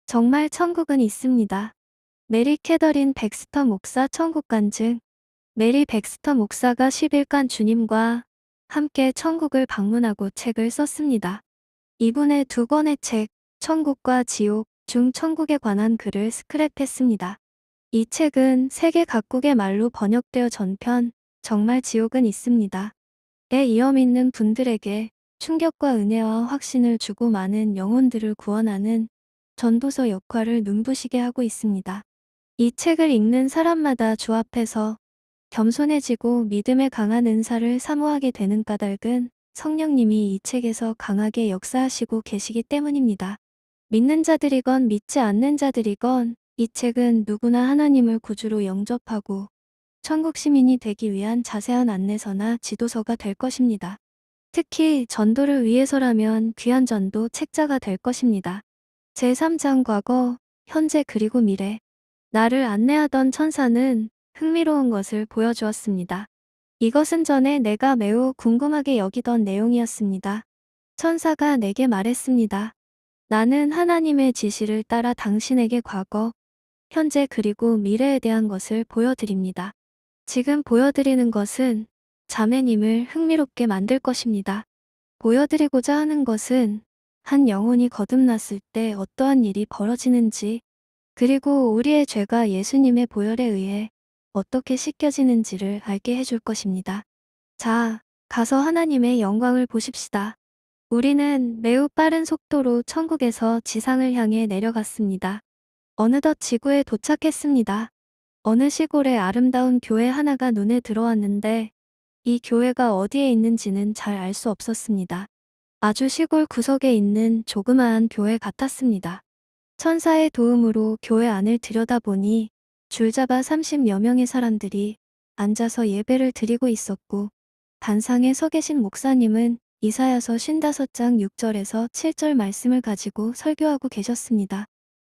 정말 천국은 있습니다. 메리 캐더린 백스터 목사 천국간증. 메리 백스터 목사가 10일간 주님과 함께 천국을 방문하고 책을 썼습니다. 이분의 두 권의 책, 천국과 지옥 중 천국에 관한 글을 스크랩했습니다. 이 책은 세계 각국의 말로 번역되어 전편, 정말 지옥은 있습니다. 에 이어 믿는 분들에게 충격과 은혜와 확신을 주고 많은 영혼들을 구원하는 전도서 역할을 눈부시게 하고 있습니다. 이 책을 읽는 사람마다 주 앞에서 겸손해지고 믿음에 강한 은사를 사모하게 되는 까닭은 성령님이 이 책에서 강하게 역사하시고 계시기 때문입니다. 믿는 자들이건 믿지 않는 자들이건 이 책은 누구나 하나님을 구주로 영접하고 천국 시민이 되기 위한 자세한 안내서나 지도서가 될 것입니다. 특히 전도를 위해서라면 귀한 전도 책자가 될 것입니다. 제3장 과거, 현재 그리고 미래. 나를 안내하던 천사는 흥미로운 것을 보여주었습니다. 이것은 전에 내가 매우 궁금하게 여기던 내용이었습니다. 천사가 내게 말했습니다. 나는 하나님의 지시를 따라 당신에게 과거, 현재 그리고 미래에 대한 것을 보여드립니다. 지금 보여드리는 것은 자매님을 흥미롭게 만들 것입니다. 보여드리고자 하는 것은 한 영혼이 거듭났을 때 어떠한 일이 벌어지는지, 그리고 우리의 죄가 예수님의 보혈에 의해 어떻게 씻겨지는지를 알게 해줄 것입니다. 자, 가서 하나님의 영광을 보십시다. 우리는 매우 빠른 속도로 천국에서 지상을 향해 내려갔습니다. 어느덧 지구에 도착했습니다. 어느 시골에 아름다운 교회 하나가 눈에 들어왔는데 이 교회가 어디에 있는지는 잘 알 수 없었습니다. 아주 시골 구석에 있는 조그마한 교회 같았습니다. 천사의 도움으로 교회 안을 들여다보니 줄잡아 30여 명의 사람들이 앉아서 예배를 드리고 있었고 단상에 서 계신 목사님은 이사야서 55장 6절에서 7절 말씀을 가지고 설교하고 계셨습니다.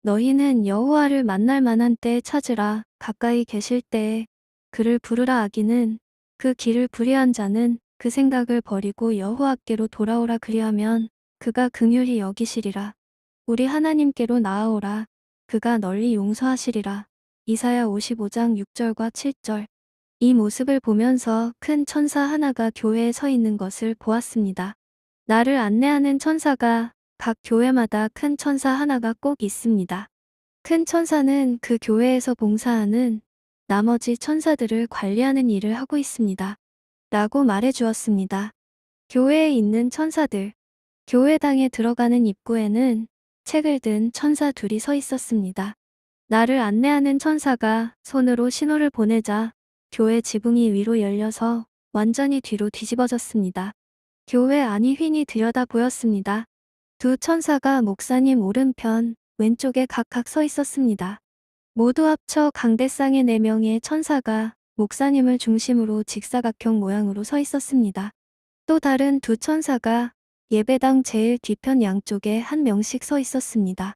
너희는 여호와를 만날 만한 때에 찾으라. 가까이 계실 때에 그를 부르라. 하기는 그 길을 불의한 자는 그 생각을 버리고 여호와께로 돌아오라. 그리하면 그가 긍휼히 여기시리라. 우리 하나님께로 나아오라. 그가 널리 용서하시리라. 이사야 55장 6절과 7절. 이 모습을 보면서 큰 천사 하나가 교회에 서 있는 것을 보았습니다. 나를 안내하는 천사가 각 교회마다 큰 천사 하나가 꼭 있습니다. 큰 천사는 그 교회에서 봉사하는 나머지 천사들을 관리하는 일을 하고 있습니다. 라고 말해 주었습니다. 교회에 있는 천사들. 교회당에 들어가는 입구에는 책을 든 천사 둘이 서 있었습니다. 나를 안내하는 천사가 손으로 신호를 보내자 교회 지붕이 위로 열려서 완전히 뒤로 뒤집어졌습니다. 교회 안이 휘니 들여다 보였습니다. 두 천사가 목사님 오른편, 왼쪽에 각각 서 있었습니다. 모두 합쳐 강대상의 4명의 천사가 목사님을 중심으로 직사각형 모양으로 서 있었습니다. 또 다른 두 천사가 예배당 제일 뒤편 양쪽에 한 명씩 서 있었습니다.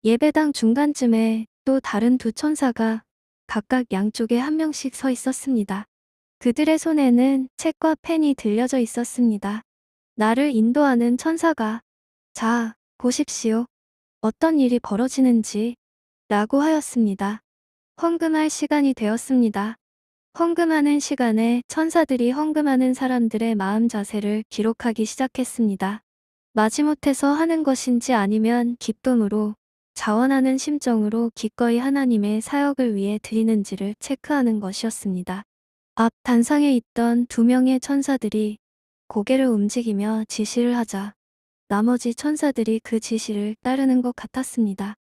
예배당 중간쯤에 또 다른 두 천사가 각각 양쪽에 한 명씩 서 있었습니다. 그들의 손에는 책과 펜이 들려져 있었습니다. 나를 인도하는 천사가 자, 보십시오. 어떤 일이 벌어지는지 라고 하였습니다. 헌금할 시간이 되었습니다. 헌금하는 시간에 천사들이 헌금하는 사람들의 마음 자세를 기록하기 시작했습니다. 마지못해서 하는 것인지 아니면 기쁨으로 자원하는 심정으로 기꺼이 하나님의 사역을 위해 드리는지를 체크하는 것이었습니다. 앞 단상에 있던 2명의 천사들이 고개를 움직이며 지시를 하자 나머지 천사들이 그 지시를 따르는 것 같았습니다.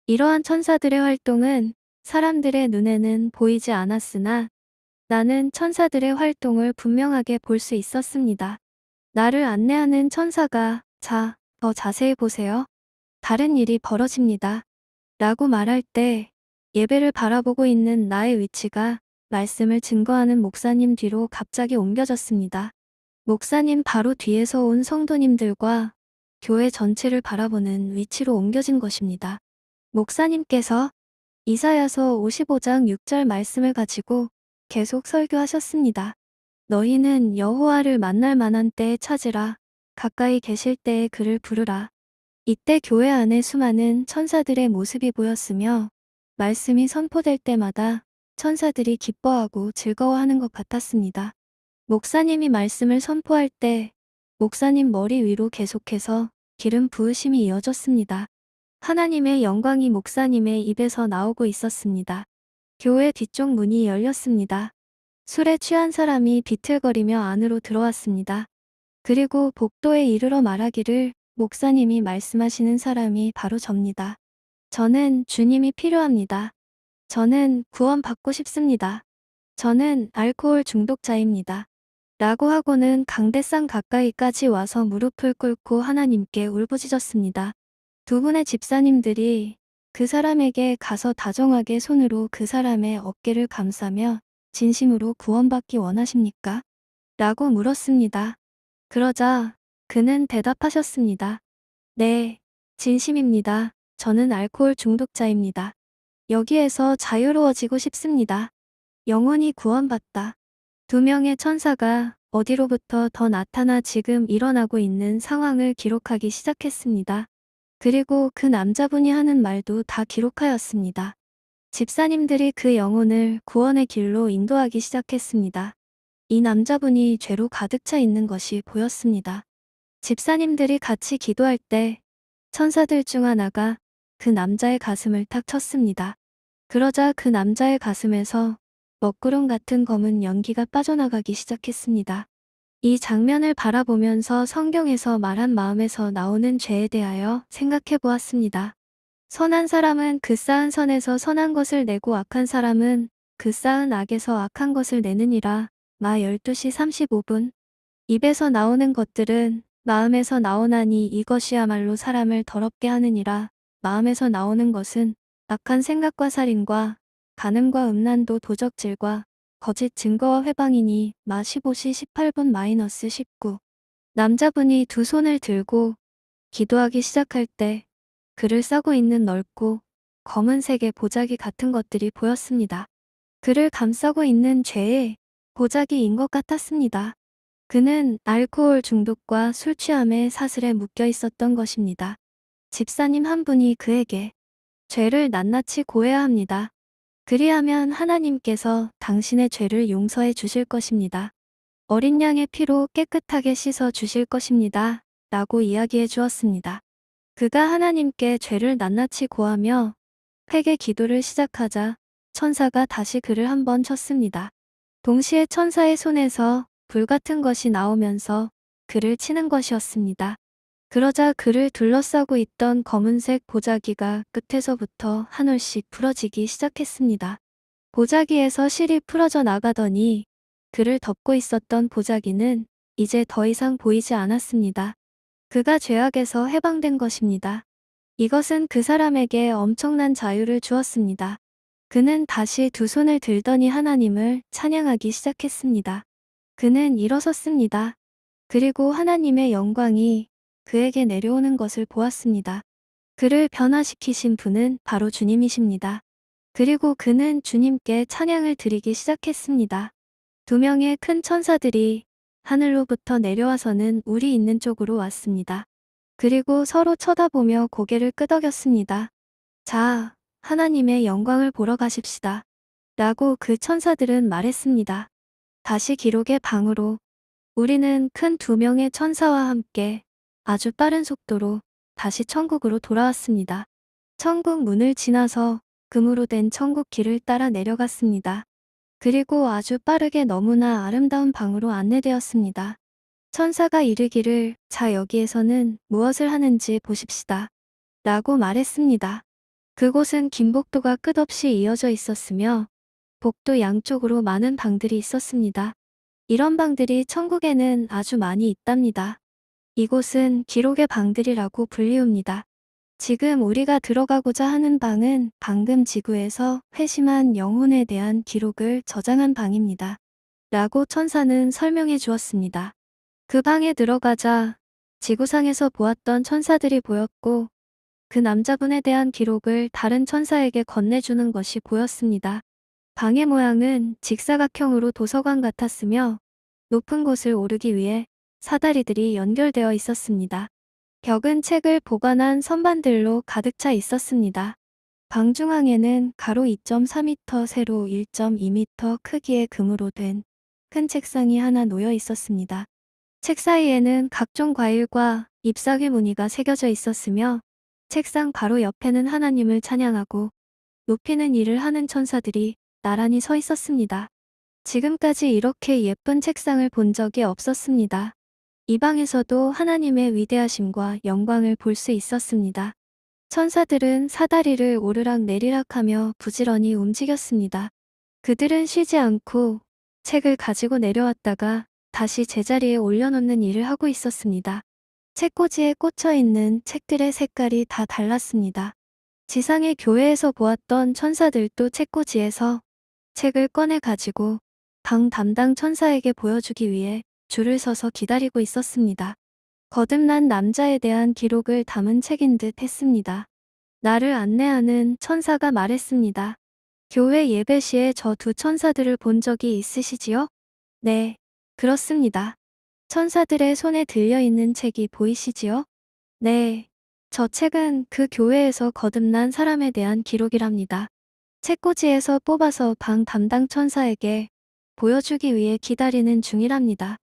이러한 천사들의 활동은 사람들의 눈에는 보이지 않았으나 나는 천사들의 활동을 분명하게 볼 수 있었습니다. 나를 안내하는 천사가 자, 더 자세히 보세요. 다른 일이 벌어집니다. 라고 말할 때 예배를 바라보고 있는 나의 위치가 말씀을 증거하는 목사님 뒤로 갑자기 옮겨졌습니다. 목사님 바로 뒤에서 온 성도님들과 교회 전체를 바라보는 위치로 옮겨진 것입니다. 목사님께서 이사야서 55장 6절 말씀을 가지고 계속 설교하셨습니다. 너희는 여호와를 만날 만한 때에 찾으라. 가까이 계실 때에 그를 부르라. 이때 교회 안에 수많은 천사들의 모습이 보였으며 말씀이 선포될 때마다 천사들이 기뻐하고 즐거워하는 것 같았습니다. 목사님이 말씀을 선포할 때 목사님 머리 위로 계속해서 기름 부으심이 이어졌습니다. 하나님의 영광이 목사님의 입에서 나오고 있었습니다. 교회 뒤쪽 문이 열렸습니다. 술에 취한 사람이 비틀거리며 안으로 들어왔습니다. 그리고 복도에 이르러 말하기를 목사님이 말씀하시는 사람이 바로 접니다. 저는 주님이 필요합니다. 저는 구원받고 싶습니다. 저는 알코올 중독자입니다. 라고 하고는 강대상 가까이까지 와서 무릎을 꿇고 하나님께 울부짖었습니다. 두 분의 집사님들이 그 사람에게 가서 다정하게 손으로 그 사람의 어깨를 감싸며 진심으로 구원받기 원하십니까? 라고 물었습니다. 그러자 그는 대답하셨습니다. 네, 진심입니다. 저는 알코올 중독자입니다. 여기에서 자유로워지고 싶습니다. 영원히 구원받다. 두 명의 천사가 어디로부터 더 나타나 지금 일어나고 있는 상황을 기록하기 시작했습니다. 그리고 그 남자분이 하는 말도 다 기록하였습니다. 집사님들이 그 영혼을 구원의 길로 인도하기 시작했습니다. 이 남자분이 죄로 가득 차 있는 것이 보였습니다. 집사님들이 같이 기도할 때 천사들 중 하나가 그 남자의 가슴을 탁 쳤습니다. 그러자 그 남자의 가슴에서 먹구름 같은 검은 연기가 빠져나가기 시작했습니다. 이 장면을 바라보면서 성경에서 말한 마음에서 나오는 죄에 대하여 생각해 보았습니다. 선한 사람은 그 쌓은 선에서 선한 것을 내고 악한 사람은 그 쌓은 악에서 악한 것을 내느니라. 마 12시 35분. 입에서 나오는 것들은 마음에서 나오나니 이것이야말로 사람을 더럽게 하느니라. 마음에서 나오는 것은 악한 생각과 살인과 간음과 음란도 도적질과 거짓 증거와 회방이니. 마 15시 18분 마이너스 19. 남자분이 두 손을 들고 기도하기 시작할 때 그를 싸고 있는 넓고 검은색의 보자기 같은 것들이 보였습니다. 그를 감싸고 있는 죄의 보자기인 것 같았습니다. 그는 알코올 중독과 술 취함의 사슬에 묶여 있었던 것입니다. 집사님 한 분이 그에게 죄를 낱낱이 고해야 합니다. 그리하면 하나님께서 당신의 죄를 용서해 주실 것입니다. 어린 양의 피로 깨끗하게 씻어 주실 것입니다. 라고 이야기해 주었습니다. 그가 하나님께 죄를 낱낱이 고하며 회개 기도를 시작하자 천사가 다시 그를 한번 쳤습니다. 동시에 천사의 손에서 불 같은 것이 나오면서 그를 치는 것이었습니다. 그러자 그를 둘러싸고 있던 검은색 보자기가 끝에서부터 한 올씩 풀어지기 시작했습니다. 보자기에서 실이 풀어져 나가더니 그를 덮고 있었던 보자기는 이제 더 이상 보이지 않았습니다. 그가 죄악에서 해방된 것입니다. 이것은 그 사람에게 엄청난 자유를 주었습니다. 그는 다시 두 손을 들더니 하나님을 찬양하기 시작했습니다. 그는 일어섰습니다. 그리고 하나님의 영광이 그에게 내려오는 것을 보았습니다. 그를 변화시키신 분은 바로 주님이십니다. 그리고 그는 주님께 찬양을 드리기 시작했습니다. 두 명의 큰 천사들이 하늘로부터 내려와서는 우리 있는 쪽으로 왔습니다. 그리고 서로 쳐다보며 고개를 끄덕였습니다. 자, 하나님의 영광을 보러 가십시다. 라고 그 천사들은 말했습니다. 다시 기록의 방으로 우리는 큰 두 명의 천사와 함께 아주 빠른 속도로 다시 천국으로 돌아왔습니다. 천국 문을 지나서 금으로 된 천국 길을 따라 내려갔습니다. 그리고 아주 빠르게 너무나 아름다운 방으로 안내되었습니다. 천사가 이르기를 자 여기에서는 무엇을 하는지 보십시다. 라고 말했습니다. 그곳은 긴 복도가 끝없이 이어져 있었으며 복도 양쪽으로 많은 방들이 있었습니다. 이런 방들이 천국에는 아주 많이 있답니다. 이곳은 기록의 방들이라고 불리웁니다. 지금 우리가 들어가고자 하는 방은 방금 지구에서 회심한 영혼에 대한 기록을 저장한 방입니다. 라고 천사는 설명해 주었습니다. 그 방에 들어가자 지구상에서 보았던 천사들이 보였고 그 남자분에 대한 기록을 다른 천사에게 건네주는 것이 보였습니다. 방의 모양은 직사각형으로 도서관 같았으며 높은 곳을 오르기 위해 사다리들이 연결되어 있었습니다. 벽은 책을 보관한 선반들로 가득 차 있었습니다. 방 중앙에는 가로 2.4m, 세로 1.2m 크기의 금으로 된 큰 책상이 하나 놓여 있었습니다. 책 사이에는 각종 과일과 잎사귀 무늬가 새겨져 있었으며 책상 바로 옆에는 하나님을 찬양하고 높이는 일을 하는 천사들이 나란히 서 있었습니다. 지금까지 이렇게 예쁜 책상을 본 적이 없었습니다. 이 방에서도 하나님의 위대하심과 영광을 볼 수 있었습니다. 천사들은 사다리를 오르락 내리락 하며 부지런히 움직였습니다. 그들은 쉬지 않고 책을 가지고 내려왔다가 다시 제자리에 올려놓는 일을 하고 있었습니다. 책꽂이에 꽂혀 있는 책들의 색깔이 다 달랐습니다. 지상의 교회에서 보았던 천사들도 책꽂이에서 책을 꺼내 가지고 방 담당 천사에게 보여주기 위해 줄을 서서 기다리고 있었습니다. 거듭난 남자에 대한 기록을 담은 책인 듯 했습니다. 나를 안내하는 천사가 말했습니다. 교회 예배 시에 저 두 천사들을 본 적이 있으시지요? 네, 그렇습니다. 천사들의 손에 들려있는 책이 보이시지요? 네, 저 책은 그 교회에서 거듭난 사람에 대한 기록이랍니다. 책꽂이에서 뽑아서 방 담당 천사에게 보여주기 위해 기다리는 중이랍니다.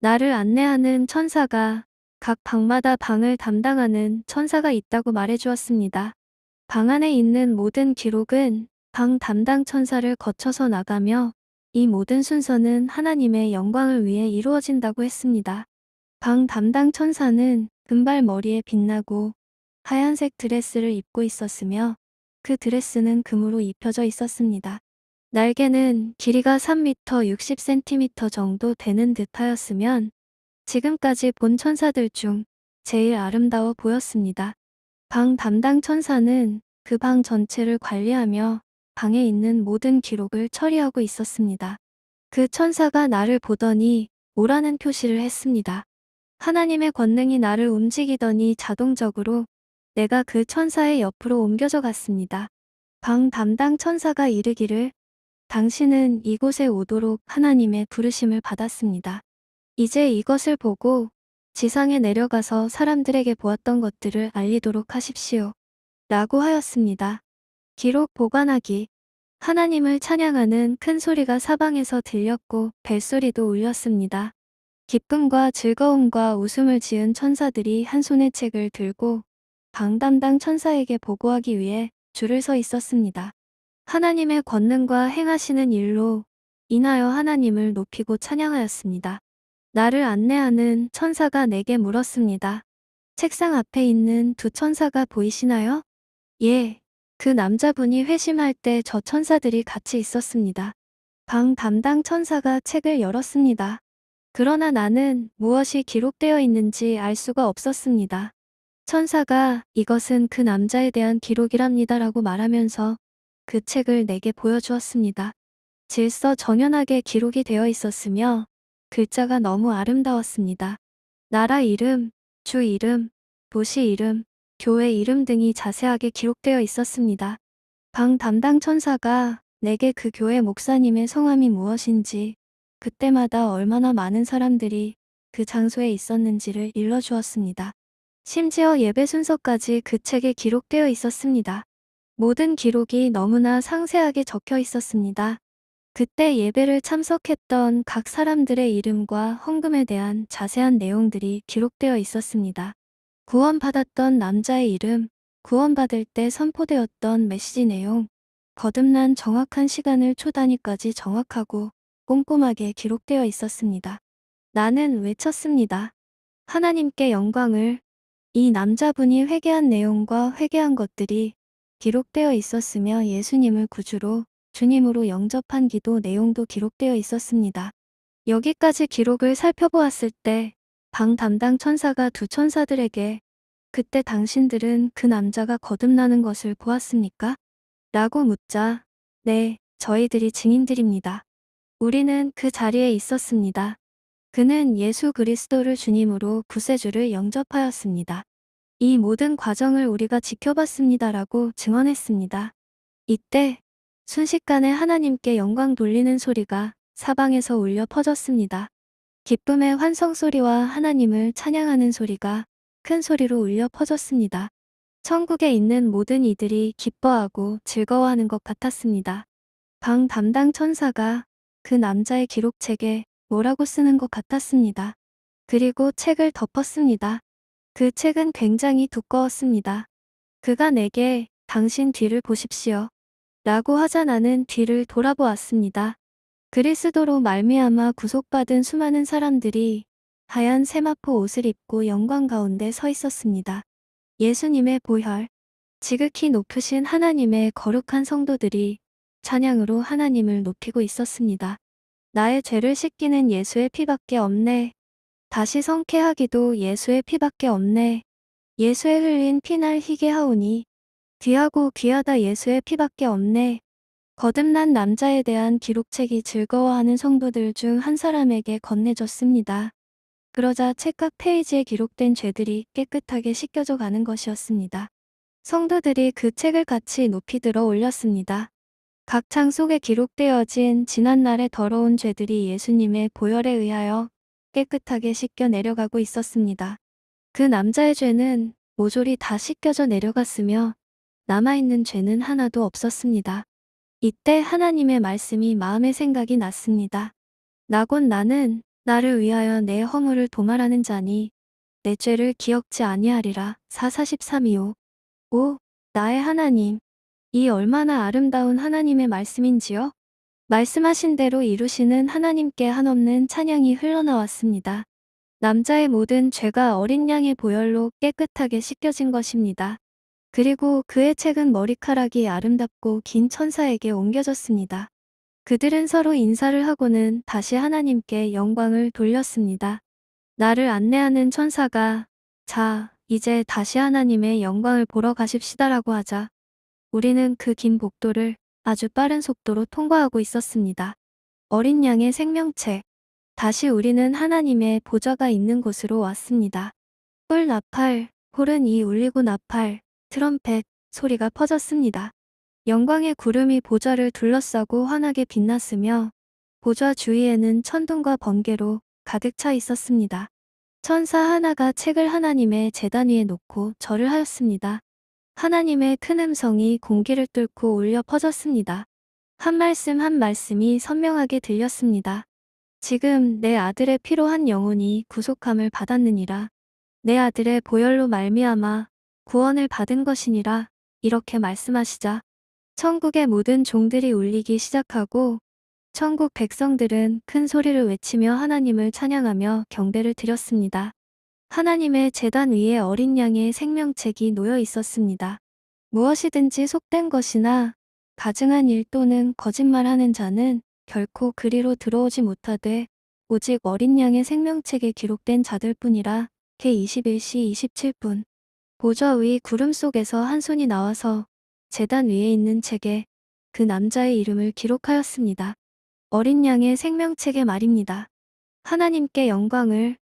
나를 안내하는 천사가 각 방마다 방을 담당하는 천사가 있다고 말해주었습니다. 방 안에 있는 모든 기록은 방 담당 천사를 거쳐서 나가며 이 모든 순서는 하나님의 영광을 위해 이루어진다고 했습니다. 방 담당 천사는 금발 머리에 빛나고 하얀색 드레스를 입고 있었으며 그 드레스는 금으로 입혀져 있었습니다. 날개는 길이가 3m 60cm 정도 되는 듯하였으면 지금까지 본 천사들 중 제일 아름다워 보였습니다. 방 담당 천사는 그 방 전체를 관리하며 방에 있는 모든 기록을 처리하고 있었습니다. 그 천사가 나를 보더니 오라는 표시를 했습니다. 하나님의 권능이 나를 움직이더니 자동적으로 내가 그 천사의 옆으로 옮겨져 갔습니다. 방 담당 천사가 이르기를 당신은 이곳에 오도록 하나님의 부르심을 받았습니다. 이제 이것을 보고 지상에 내려가서 사람들에게 보았던 것들을 알리도록 하십시오. 라고 하였습니다. 기록 보관하기. 하나님을 찬양하는 큰 소리가 사방에서 들렸고 벨소리도 울렸습니다. 기쁨과 즐거움과 웃음을 지은 천사들이 한 손에 책을 들고 방 담당 천사에게 보고하기 위해 줄을 서 있었습니다. 하나님의 권능과 행하시는 일로 인하여 하나님을 높이고 찬양하였습니다. 나를 안내하는 천사가 내게 물었습니다. 책상 앞에 있는 두 천사가 보이시나요? 예, 그 남자분이 회심할 때 저 천사들이 같이 있었습니다. 방 담당 천사가 책을 열었습니다. 그러나 나는 무엇이 기록되어 있는지 알 수가 없었습니다. 천사가 이것은 그 남자에 대한 기록이랍니다라고 말하면서 그 책을 내게 보여주었습니다. 질서정연하게 기록이 되어 있었으며 글자가 너무 아름다웠습니다. 나라 이름, 주 이름, 도시 이름, 교회 이름 등이 자세하게 기록되어 있었습니다. 방 담당 천사가 내게 그 교회 목사님의 성함이 무엇인지, 그때마다 얼마나 많은 사람들이 그 장소에 있었는지를 일러주었습니다. 심지어 예배 순서까지 그 책에 기록되어 있었습니다. 모든 기록이 너무나 상세하게 적혀 있었습니다. 그때 예배를 참석했던 각 사람들의 이름과 헌금에 대한 자세한 내용들이 기록되어 있었습니다. 구원받았던 남자의 이름, 구원받을 때 선포되었던 메시지 내용, 거듭난 정확한 시간을 초 단위까지 정확하고 꼼꼼하게 기록되어 있었습니다. 나는 외쳤습니다. 하나님께 영광을. 이 남자분이 회개한 내용과 회개한 것들이 기록되어 있었으며 예수님을 구주로 주님으로 영접한 기도 내용도 기록되어 있었습니다. 여기까지 기록을 살펴보았을 때 방 담당 천사가 두 천사들에게 그때 당신들은 그 남자가 거듭나는 것을 보았습니까? 라고 묻자 네, 저희들이 증인들입니다. 우리는 그 자리에 있었습니다. 그는 예수 그리스도를 주님으로 구세주를 영접하였습니다. 이 모든 과정을 우리가 지켜봤습니다라고 증언했습니다. 이때 순식간에 하나님께 영광 돌리는 소리가 사방에서 울려 퍼졌습니다. 기쁨의 환성 소리와 하나님을 찬양하는 소리가 큰 소리로 울려 퍼졌습니다. 천국에 있는 모든 이들이 기뻐하고 즐거워하는 것 같았습니다. 방 담당 천사가 그 남자의 기록책에 뭐라고 쓰는 것 같았습니다. 그리고 책을 덮었습니다. 그 책은 굉장히 두꺼웠습니다. 그가 내게 당신 뒤를 보십시오. 라고 하자 나는 뒤를 돌아보았습니다. 그리스도로 말미암아 구속받은 수많은 사람들이 하얀 세마포 옷을 입고 영광 가운데 서 있었습니다. 예수님의 보혈, 지극히 높으신 하나님의 거룩한 성도들이 찬양으로 하나님을 높이고 있었습니다. 나의 죄를 씻기는 예수의 피밖에 없네. 다시 성케하기도 예수의 피밖에 없네. 예수의 흘린 피날 희게 하오니 귀하고 귀하다 예수의 피밖에 없네. 거듭난 남자에 대한 기록책이 즐거워하는 성도들 중 한 사람에게 건네졌습니다. 그러자 책각 페이지에 기록된 죄들이 깨끗하게 씻겨져 가는 것이었습니다. 성도들이 그 책을 같이 높이 들어 올렸습니다. 각 창 속에 기록되어진 지난날의 더러운 죄들이 예수님의 보혈에 의하여 깨끗하게 씻겨 내려가고 있었습니다. 그 남자의 죄는 모조리 다 씻겨져 내려갔으며 남아있는 죄는 하나도 없었습니다. 이때 하나님의 말씀이 마음에 생각이 났습니다. 나곧 나는 나를 위하여 내 허물을 도말하는 자니 내 죄를 기억지 아니하리라. 4:43이요. 오, 나의 하나님, 이 얼마나 아름다운 하나님의 말씀인지요? 말씀하신 대로 이루시는 하나님께 한없는 찬양이 흘러나왔습니다. 남자의 모든 죄가 어린 양의 보혈로 깨끗하게 씻겨진 것입니다. 그리고 그의 책은 머리카락이 아름답고 긴 천사에게 옮겨졌습니다. 그들은 서로 인사를 하고는 다시 하나님께 영광을 돌렸습니다. 나를 안내하는 천사가 자, 이제 다시 하나님의 영광을 보러 가십시다라고 하자 우리는 그 긴 복도를 아주 빠른 속도로 통과하고 있었습니다. 어린 양의 생명책. 다시 우리는 하나님의 보좌가 있는 곳으로 왔습니다. 홀 나팔, 홀은 이 울리고 나팔, 트럼펫 소리가 퍼졌습니다. 영광의 구름이 보좌를 둘러싸고 환하게 빛났으며 보좌 주위에는 천둥과 번개로 가득 차 있었습니다. 천사 하나가 책을 하나님의 제단 위에 놓고 절을 하였습니다. 하나님의 큰 음성이 공기를 뚫고 울려 퍼졌습니다. 한 말씀 한 말씀이 선명하게 들렸습니다. 지금 내 아들의 피로 한 영혼이 구속함을 받았느니라. 내 아들의 보혈로 말미암아 구원을 받은 것이니라. 이렇게 말씀하시자 천국의 모든 종들이 울리기 시작하고 천국 백성들은 큰 소리를 외치며 하나님을 찬양하며 경배를 드렸습니다. 하나님의 제단 위에 어린 양의 생명책이 놓여 있었습니다. 무엇이든지 속된 것이나 가증한 일 또는 거짓말하는 자는 결코 그리로 들어오지 못하되 오직 어린 양의 생명책에 기록된 자들뿐이라. 개 21시 27분. 보좌 위 구름 속에서 한 손이 나와서 제단 위에 있는 책에 그 남자의 이름을 기록하였습니다. 어린 양의 생명책에 말입니다. 하나님께 영광을.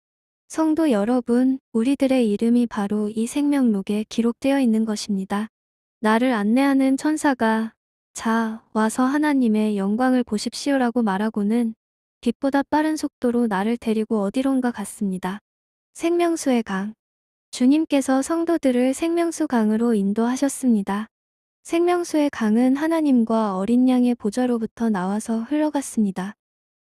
성도 여러분, 우리들의 이름이 바로 이 생명록에 기록되어 있는 것입니다. 나를 안내하는 천사가 자, 와서 하나님의 영광을 보십시오라고 말하고는 빛보다 빠른 속도로 나를 데리고 어디론가 갔습니다. 생명수의 강. 주님께서 성도들을 생명수 강으로 인도하셨습니다. 생명수의 강은 하나님과 어린 양의 보좌로부터 나와서 흘러갔습니다.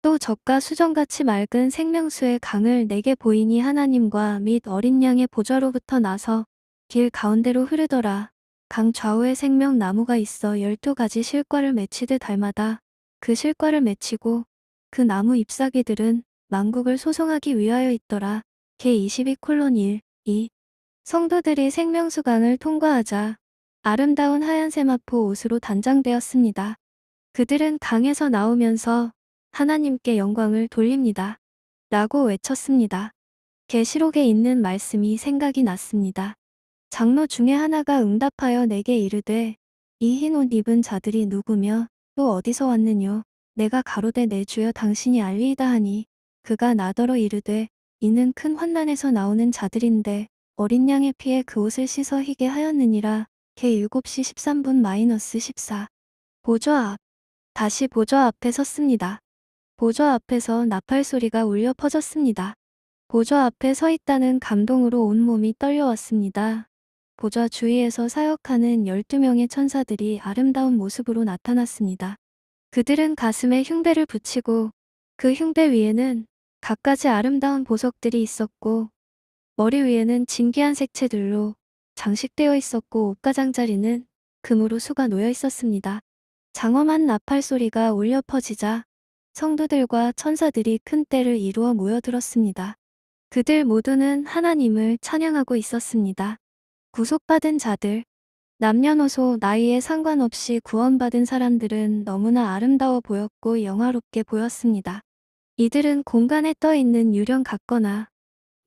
또 젖과 수정같이 맑은 생명수의 강을 내게 보이니 하나님과 및 어린 양의 보좌로부터 나서 길 가운데로 흐르더라. 강 좌우에 생명나무가 있어 12가지 실과를 맺히듯 달마다 그 실과를 맺히고 그 나무 잎사귀들은 만국을 소송하기 위하여 있더라. 개 22:1, 2. 성도들이 생명수 강을 통과하자 아름다운 하얀 세마포 옷으로 단장되었습니다. 그들은 강에서 나오면서 하나님께 영광을 돌립니다. 라고 외쳤습니다. 계시록에 있는 말씀이 생각이 났습니다. 장로 중에 하나가 응답하여 내게 이르되 이 흰 옷 입은 자들이 누구며 또 어디서 왔느뇨. 내가 가로되 내 주여 당신이 알리이다 하니 그가 나더러 이르되 이는 큰 환난에서 나오는 자들인데 어린 양의 피에 그 옷을 씻어 희게 하였느니라. 개 7시 13분-14. 보좌 앞. 다시 보좌 앞에 섰습니다. 보좌 앞에서 나팔 소리가 울려 퍼졌습니다. 보좌 앞에 서 있다는 감동으로 온몸이 떨려왔습니다. 보좌 주위에서 사역하는 12명의 천사들이 아름다운 모습으로 나타났습니다. 그들은 가슴에 흉배를 붙이고 그 흉배 위에는 갖가지 아름다운 보석들이 있었고 머리 위에는 진귀한 색채들로 장식되어 있었고 옷가장자리는 금으로 수가 놓여 있었습니다. 장엄한 나팔 소리가 울려 퍼지자 성도들과 천사들이 큰 떼를 이루어 모여들었습니다. 그들 모두는 하나님을 찬양하고 있었습니다. 구속받은 자들, 남녀노소 나이에 상관없이 구원받은 사람들은 너무나 아름다워 보였고 영화롭게 보였습니다. 이들은 공간에 떠 있는 유령 같거나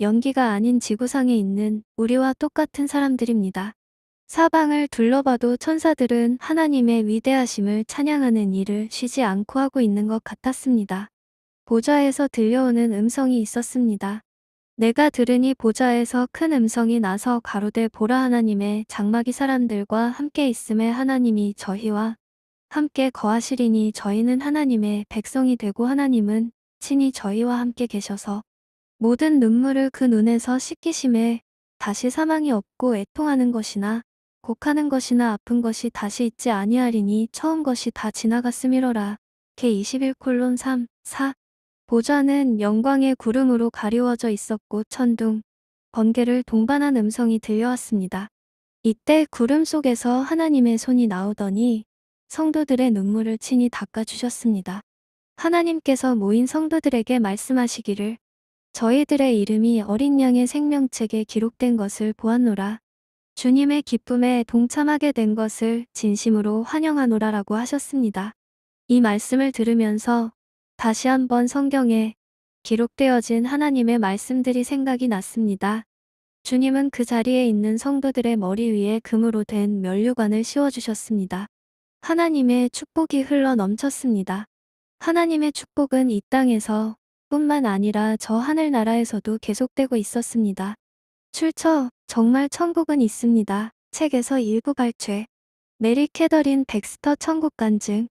연기가 아닌 지구상에 있는 우리와 똑같은 사람들입니다. 사방을 둘러봐도 천사들은 하나님의 위대하심을 찬양하는 일을 쉬지 않고 하고 있는 것 같았습니다. 보좌에서 들려오는 음성이 있었습니다. 내가 들으니 보좌에서 큰 음성이 나서 가로되 보라 하나님의 장막이 사람들과 함께 있음에 하나님이 저희와 함께 거하시리니 저희는 하나님의 백성이 되고 하나님은 친히 저희와 함께 계셔서 모든 눈물을 그 눈에서 씻기심에 다시 사망이 없고 애통하는 것이나 곡하는 것이나 아픈 것이 다시 있지 아니하리니 처음 것이 다 지나갔음이로라. 개 21:3, 4 보좌는 영광의 구름으로 가리워져 있었고 천둥, 번개를 동반한 음성이 들려왔습니다. 이때 구름 속에서 하나님의 손이 나오더니 성도들의 눈물을 친히 닦아주셨습니다. 하나님께서 모인 성도들에게 말씀하시기를 저희들의 이름이 어린 양의 생명책에 기록된 것을 보았노라. 주님의 기쁨에 동참하게 된 것을 진심으로 환영하노라라고 하셨습니다. 이 말씀을 들으면서 다시 한번 성경에 기록되어진 하나님의 말씀들이 생각이 났습니다. 주님은 그 자리에 있는 성도들의 머리 위에 금으로 된 면류관을 씌워주셨습니다. 하나님의 축복이 흘러 넘쳤습니다. 하나님의 축복은 이 땅에서 뿐만 아니라 저 하늘나라에서도 계속되고 있었습니다. 출처, 정말 천국은 있습니다. 책에서 일부 발췌. 메리 캐더린 백스터 천국 간증.